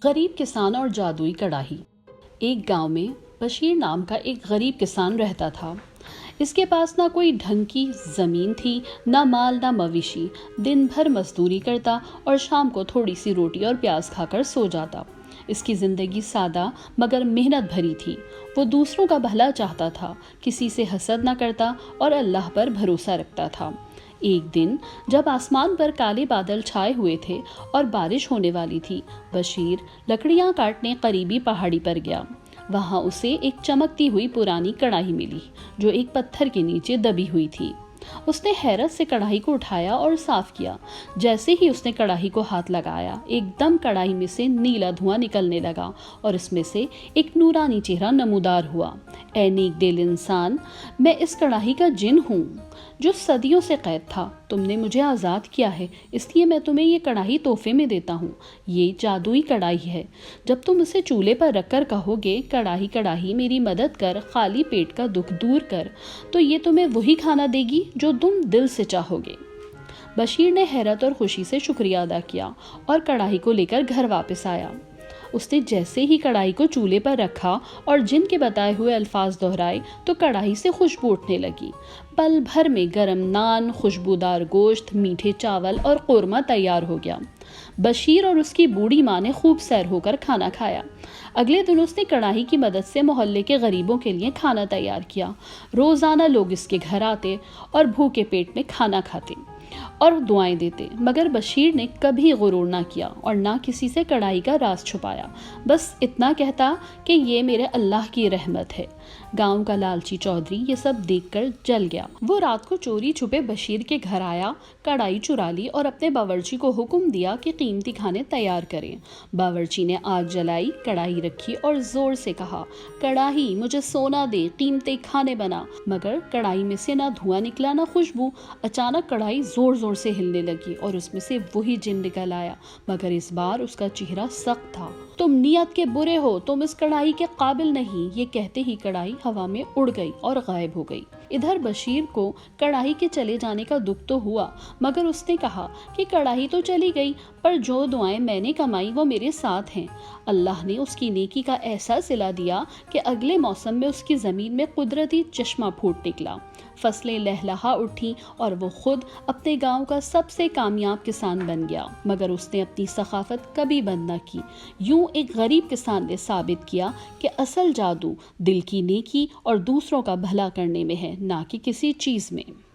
غریب کسان اور جادوئی کڑاہی۔ ایک گاؤں میں بشیر نام کا ایک غریب کسان رہتا تھا۔ اس کے پاس نہ کوئی ڈھنگ کی زمین تھی، نہ مال نہ مویشی۔ دن بھر مزدوری کرتا اور شام کو تھوڑی سی روٹی اور پیاز کھا کر سو جاتا۔ اس کی زندگی سادہ مگر محنت بھری تھی۔ وہ دوسروں کا بھلا چاہتا تھا، کسی سے حسد نہ کرتا اور اللہ پر بھروسہ رکھتا تھا۔ ایک دن جب آسمان پر کالے بادل چھائے ہوئے تھے اور بارش ہونے والی تھی، بشیر لکڑیاں کاٹنے قریبی پہاڑی پر گیا۔ وہاں اسے ایک چمکتی ہوئی پرانی کڑاہی ملی جو ایک پتھر کے نیچے دبی ہوئی تھی۔ اس نے حیرت سے کڑاہی کو اٹھایا اور صاف کیا۔ جیسے ہی اس نے کڑاہی کو ہاتھ لگایا، ایک دم کڑاہی میں سے نیلا دھواں نکلنے لگا اور اس میں سے ایک نورانی چہرہ نمودار ہوا۔ اے نیک دل انسان، میں اس کڑاہی کا جن ہوں جو صدیوں سے قید تھا۔ تم نے مجھے آزاد کیا ہے، اس لیے میں تمہیں یہ کڑاہی تحفے میں دیتا ہوں۔ یہ جادوئی کڑاہی ہے۔ جب تم اسے چولہے پر رکھ کر کہو گے، کڑاہی کڑاہی میری مدد کر، خالی پیٹ کا دکھ دور کر، تو یہ تمہیں وہی کھانا دے گی جو تم دل سے چاہو گے۔ بشیر نے حیرت اور خوشی سے شکریہ ادا کیا اور کڑاہی کو لے کر گھر واپس آیا۔ اس نے جیسے ہی کڑاہی کو چولہے پر رکھا اور جن کے بتائے ہوئے الفاظ دہرائے تو کڑاہی سے خوشبو اٹھنے لگی۔ پل بھر میں گرم نان، خوشبودار گوشت، میٹھے چاول اور قورمہ تیار ہو گیا۔ بشیر اور اس کی بوڑھی ماں نے خوب سیر ہو کر کھانا کھایا۔ اگلے دن اس نے کڑاہی کی مدد سے محلے کے غریبوں کے لیے کھانا تیار کیا۔ روزانہ لوگ اس کے گھر آتے اور بھوکے پیٹ میں کھانا کھاتے اور دعائیں دیتے، مگر بشیر نے کبھی غرور نہ کیا اور نہ کسی سے کڑاہی کا راز چھپایا۔ بس اتنا کہتا کہ یہ میرے اللہ کی رحمت ہے۔ گاؤں کا لالچی چودھری یہ سب دیکھ کر جل گیا۔ وہ رات کو چوری چھپے بشیر کے گھر آیا، کڑاہی چرا لی اور اپنے باورچی کو حکم دیا کہ قیمتی کھانے تیار کریں۔ باورچی نے آگ جلائی، کڑاہی رکھی اور زور سے کہا، کڑاہی مجھے سونا دے، قیمتی کھانے بنا۔ مگر کڑاہی میں سے نہ دھواں نکلا نہ خوشبو۔ اچانک کڑاہی زور زور سے ہلنے لگی اور اس میں سے وہی جن نکل آیا، مگر اس بار اس کا چہرہ سخت تھا۔ تم نیت کے برے ہو، تم اس کڑاہی کے قابل نہیں۔ یہ کہتے ہی کڑاہی ہوا میں اڑ گئی اور غائب ہو گئی۔ ادھر بشیر کو کڑاہی کے چلے جانے کا دکھ تو ہوا، مگر اس نے کہا کہ کڑاہی تو چلی گئی، پر جو دعائیں میں نے کمائی وہ میرے ساتھ ہیں۔ اللہ نے اس کی نیکی کا ایسا صلہ دیا کہ اگلے موسم میں اس کی زمین میں قدرتی چشمہ پھوٹ نکلا، فصلیں لہلہا اٹھیں اور وہ خود اپنے گاؤں کا سب سے کامیاب کسان بن گیا۔ مگر اس نے اپنی ثقافت کبھی بند نہ کی۔ یوں ایک غریب کسان نے ثابت کیا کہ اصل جادو دل کی نیکی اور دوسروں کا بھلا کرنے میں ہے، نہ کہ کسی چیز میں۔